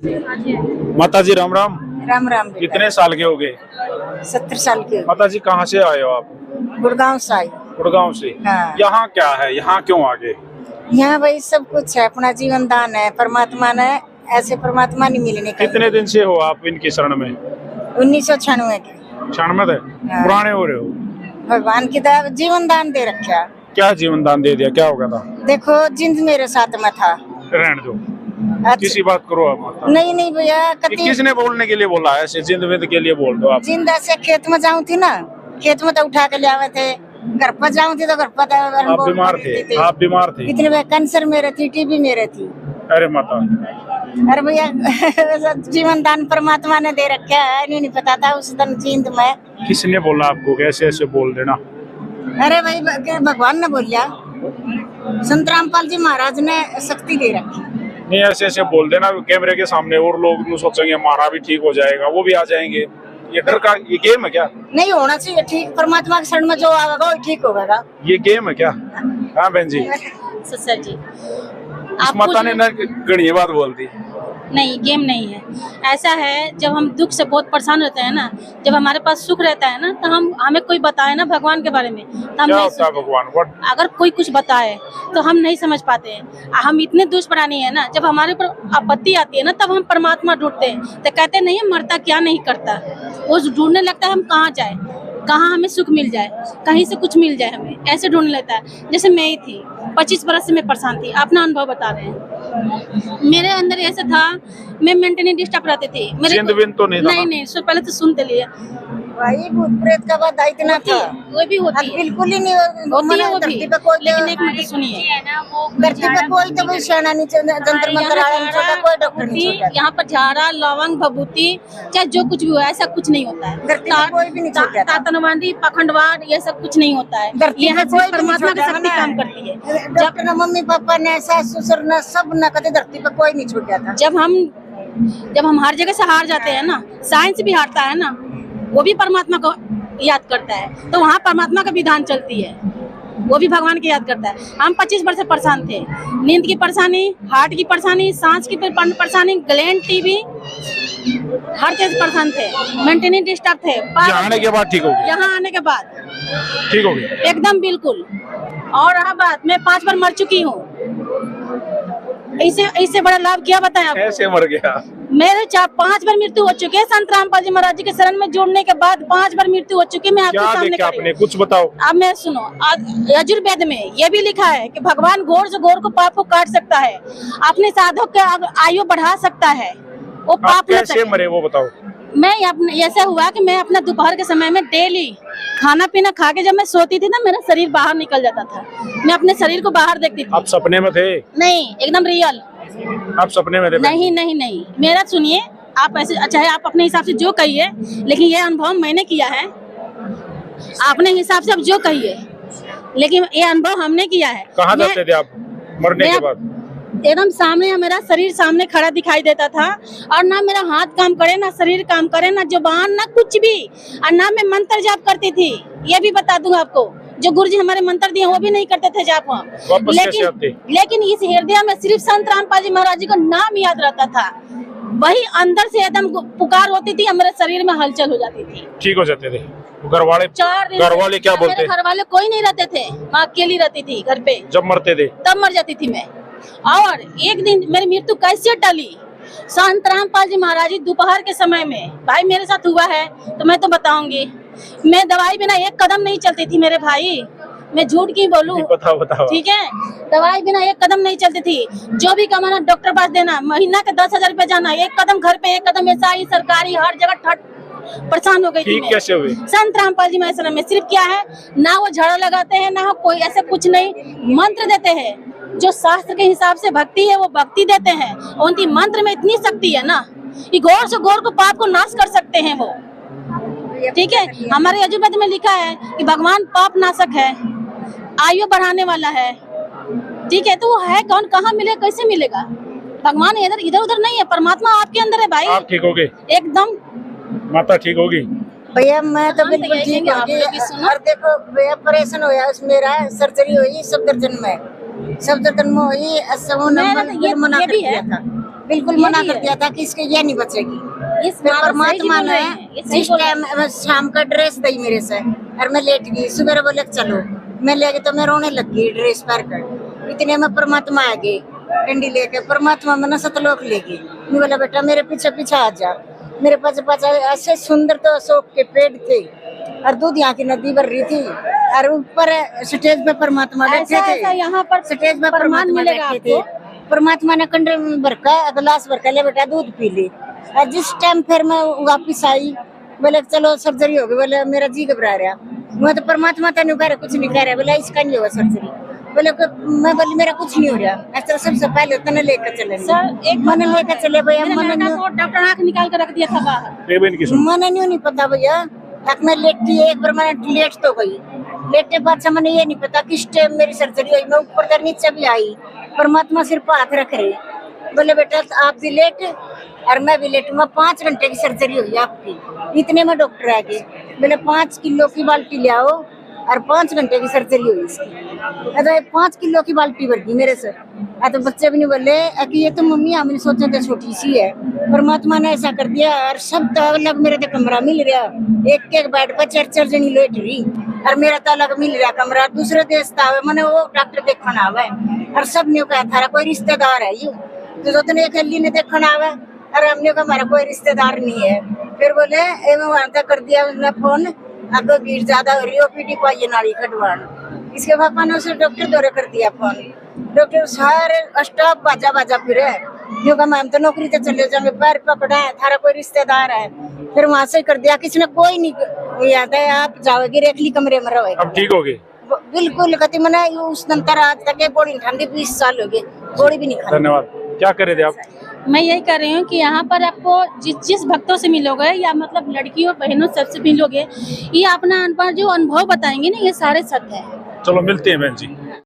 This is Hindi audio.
माता जी राम राम। राम राम बेटा। कितने साल के हो गए? 70 साल के। माता जी कहाँ से आए हो आप? गुड़गांव से आई। गुड़गांव से। हाँ। यहाँ क्या है, यहाँ क्यों आ गए? यहाँ भाई सब कुछ है, अपना जीवन दान है, परमात्मा ने ऐसे परमात्मा नहीं मिलने का। कितने दिन से हो आप इनकी शरण में? 1996 के। क्षण में थे? हाँ। पुराने हो रहे हो? भगवान की दया जीवन दान दे रखा। क्या जीवन दान दे दिया, क्या हो गया था? देखो जिंद मेरे साथ में था। रहने दो, किसी बात करो आप माता। नहीं भैया किसने बोलने के लिए बोला है? ऐसे जिंद विंद के लिए बोल दो आप। जिंद ऐसे खेत में जाऊँ थी ना, खेत में तो उठा के ले आवे थे, घर पर जाऊँ थी तो घर पर। आप बीमार थे? आप बीमार थे? कितने कैंसर मेरे थी, टीबी मेरे थी। अरे माता। अरे भैया जीवन दान परमात्मा ने दे रखा है, नहीं पता था उस दिन जिंद में। किसने बोला आपको कैसे ऐसे बोल देना? अरे भाई भगवान ने बोलिया, संत रामपाल जी महाराज ने शक्ति दे रखी। नहीं ऐसे ऐसे बोल देना कैमरे के सामने, और लोग सोचेंगे हमारा भी ठीक हो जाएगा, वो भी आ जाएंगे। ये डर का ये गेम है क्या? नहीं होना चाहिए ठीक, परमात्मा के शरण में जो आएगा वो ठीक होगा। ये गेम है क्या? हाँ बहन जी। सर जी इस माता ने ना गणिये बात बोल दी। नहीं, गेम नहीं है। ऐसा है जब हम दुख से बहुत परेशान होते हैं ना, जब हमारे पास सुख रहता है ना, तो हमें कोई बताए ना भगवान के बारे में, तो हम क्या नहीं होता है भगवान? अगर कोई कुछ बताए तो हम नहीं समझ पाते हैं। हम इतने दुष्प्राणी है ना, जब हमारे ऊपर आपत्ति आती है ना, तब हम परमात्मा ढूंढते हैं। तो कहते नहीं मरता क्या नहीं करता, वो ढूंढने लगता है हम कहाँ जाए, कहाँ हमें सुख मिल जाए, कहीं से कुछ मिल जाए, हमें ऐसे ढूंढने लगता है। जैसे मैं ही थी, 25 बरस से मैं परेशान थी, अपना अनुभव बता रहे हैं। मेरे अंदर ऐसा था, मैं मेंटली डिस्टर्ब रहती थी। मेरे तो नहीं सो पहले तो सुनते लिए भाई भूत प्रेत का बात इतना था, वो भी होती है, बिल्कुल ही नहीं होती है वो भी। धरती पे कोई, लेकिन एक मिनट सुनिए, धरती पे कोई तो कोई सेना नहीं, जंतर मंतर कोई डॉक्टर नहीं छोड़ा। यहाँ पर झाड़ा लौंग भभूति चाहे जो कुछ भी हो, ऐसा कुछ नहीं होता है। धरती पे कोई भी नहीं छोड़ा। तातनवादी पखंडवाद ये सब कुछ नहीं होता है। यहाँ से परमात्मा की शक्ति काम करती है। जब न मम्मी पापा ने, सास ससुर ने, सब न कभी धरती पे कोई नहीं छूट था। जब हम हर जगह से हार जाते हैं ना, साइंस भी हारता है ना, वो भी परमात्मा को याद करता है, तो वहाँ परमात्मा का विधान चलती है, वो भी भगवान की याद करता है। हम 25 वर्ष से परेशान थे, नींद की परेशानी, हार्ट की परेशानी, सांस की परेशानी, ग्लैंड, टीबी, हर चीज परेशान थे, मेंटली डिस्टर्ब थे। यहाँ आने के बाद ठीक हो गया? यहाँ आने के बाद ठीक हो गया एकदम बिल्कुल। और रहा बात, मैं 5 बार मर चुकी हूँ, इससे बड़ा लाभ क्या बताएं आपको? ऐसे मर गया? मेरे 5 बार मृत्यु हो चुकी है। संत रामपाल जी महाराज जी के शरण में जुड़ने के बाद 5 बार मृत्यु हो चुकी है। मैं आपके सामने आपने कुछ बताओ। अब मैं सुनो, यजुर्वेद में ये भी लिखा है कि भगवान घोर से घोर को पाप को काट सकता है, अपने साधक के आयु बढ़ा सकता है, वो पाप कैसे मरे वो बताओ। मैं ऐसा हुआ कि मैं अपना दोपहर के समय में डेली खाना पीना खा के जब मैं सोती थी ना, मेरा शरीर बाहर निकल जाता था, मैं अपने शरीर को बाहर देखती थी। आप सपने में थे? नहीं, एकदम रियल। आप सपने में थे? नहीं, मेरा सुनिए, आप ऐसे चाहे आप अपने हिसाब से जो कहिए, लेकिन ये अनुभव मैंने किया है। अपने हिसाब से आप जो कहिए, लेकिन ये अनुभव हमने किया है। कहाँ जाते थे आप मरने के बाद? एकदम सामने मेरा शरीर सामने खड़ा दिखाई देता था, और ना मेरा हाथ काम करे, ना शरीर काम करे, ना जुबान, ना कुछ भी, और ना मैं मंत्र जाप करती थी। ये भी बता दूंगा आपको, जो गुरुजी हमारे मंत्र दिए वो भी नहीं करते थे जाप हम। लेकिन इस हृदय में सिर्फ संत रामपाल जी महाराज जी का नाम याद रहता था, वही अंदर से एकदम पुकार होती थी, मेरे शरीर में हलचल हो जाती थी, ठीक हो जाते थे। घर वाले क्या बोलते? घर वाले कोई नहीं रहते थे, मैं अकेली रहती थी घर पे। जब मरते थे तब मर जाती थी मैं। और एक दिन मेरी मृत्यु कैसे टली, संत रामपाल जी महाराज जी दोपहर के समय में, भाई मेरे साथ हुआ है तो मैं तो बताऊंगी। मैं दवाई बिना एक कदम नहीं चलती थी मेरे भाई, मैं झूठ क्यों बोलूं? बताओ। ठीक है, दवाई बिना एक कदम नहीं चलती थी। जो भी कमाना डॉक्टर पास देना, महीना के 10,000 रुपए जाना, एक कदम घर पे, एक कदम ऐसा ही सरकारी, हर जगह परेशान हो गई थी। कैसे हुए? संत रामपाल जी महाराज में सिर्फ क्या है, ना वो झाड़ू लगाते हैं, ना कोई ऐसा कुछ नहीं, मंत्र देते हैं। जो शास्त्र के हिसाब से भक्ति है वो भक्ति देते हैं, उनकी मंत्र में इतनी शक्ति है ना कि घोर से घोर को पाप को नाश कर सकते हैं वो। ठीक है, हमारे यजुर्वेद में लिखा है कि भगवान पाप नाशक है, आयु बढ़ाने वाला है। ठीक है, तो वो है कौन, कहाँ मिलेगा, कैसे मिलेगा? भगवान इधर उधर नहीं है, परमात्मा आपके अंदर है भाई। आप ठीक होगे एकदम, माता ठीक होगी। भैया मैं तो बिल्कुल ठीक होगी। और देखो भैया ऑपरेशन होया, मेरा सर्जरी हुई सफदरजंग में हुई, ये भी है। बिल्कुल मना कर दिया था कि इसके ये नहीं बचेगी। इस फिर बात सही जी परमात्मा बोल ने रहे हैं, ये सही जिस बोल रहे हैं। टाइम शाम का ड्रेस दी मेरे से और मैं लेट गई, सुबह बोले चलो, मैं ले गई तो मैं रोने लग गई ड्रेस पहन कर। इतने में परमात्मा आ गए डंडी लेके, परमात्मा मैंने सतलोक ले गई। मैं बोला बेटा मेरे पीछे पीछे आ जा। मेरे पास ऐसे सुंदर तो अशोक के पेड़ थे और दूध यहाँ की नदी भर रही थी और ऊपर स्टेज पे परमात्मा बैठे ऐसा थे। यहाँ पर स्टेज पे प्रमाण परमात्मा मिलेगा बैठे थे। आपको। परमात्मा ने कंडे में भर का गिलास भर का ले बेटा दूध पी ले। और जिस टाइम फिर मैं वापिस आई, बोले चलो सर्जरी होगी, बोले मेरा जी घबरा रहा। मैं तो परमात्मा तो नहीं कह रहा, कुछ नहीं कह रहा, बोला इसका नहीं होगा सर्जरी। बोले मैं बोली मेरा कुछ नहीं हो रहा। ऐसा सबसे पहले तने लेकर चले सर एक मैंने लेकर चले भैया। मेरे मैंने लड़का को डॉक्टर आँख निकाल कर रख दिया था बाहर। बेबी की सुन मैंने नहीं पता भैया। तक मैं लेटी एक बार मैंने लेट तो गई, लेटे बाद से मैंने ये नहीं पता किस टाइम मेरी सर्जरी हुई। मैं ऊपर तक नीचे भी आई, परमात्मा सिर पर हाथ रख रहे, बोले बेटा आप भी लेट और मैं भी लेट। मैं 5 घंटे की सर्जरी हुई आपकी। इतने में डॉक्टर आ गए, बोले 5 किलो की बाल्टी ले आओ और 5 घंटे की सर्जरी हुई इसकी। अरे 5 किलो की बाल्टी भर गई मेरे से। तो बच्चे भी नहीं बोले कि ये तो मम्मी हमने सोचा था छोटी सी है, परमात्मा ने ऐसा कर दिया। और सब तो अलग मेरे तो कमरा मिल रहा, एक बेड पर 4 जनी लेट रही और मेरा तो अलग मिल रहा कमरा। दूसरे देश था मैंने वो डॉक्टर देखना आवा और सब ने कहा था कोई रिश्तेदार है यू तो अकेली ने देखना आवा और हमने कहा हमारा कोई रिश्तेदार नहीं है। फिर बोले वहां तक कर दिया उसने फोन, अब भीड़ ज्यादा हो रही है, ओपीडी पाइए नाड़ी कटवान। इसके पापा ने उसे डॉक्टर दौरे कर दिया फोन। डॉक्टर सारे स्टाफ बाजा फिरे, जो कहा मैम तो नौकरी तो चले जाएंगे, पैर पकड़ा है थारा कोई रिश्तेदार है। फिर वहां से कर दिया, किसी ने कोई नहीं याद है, आप जाओगे रेखली कमरे में रहोगे। अब ठीक हो गई बिल्कुल कहती मैंने उस नंतर आज तक बॉडी ठंडी 20 साल हो गए, बॉडी भी नहीं खाती। धन्यवाद। क्या कर रहे थे आप? मैं यही कर रही हूँ कि यहाँ पर आपको जिस भक्तों से मिलोगे या मतलब लड़कियों बहनों सबसे मिलोगे, ये अपना जो अनुभव बताएंगे ना ये सारे सत्य है। चलो मिलते हैं बहन जी।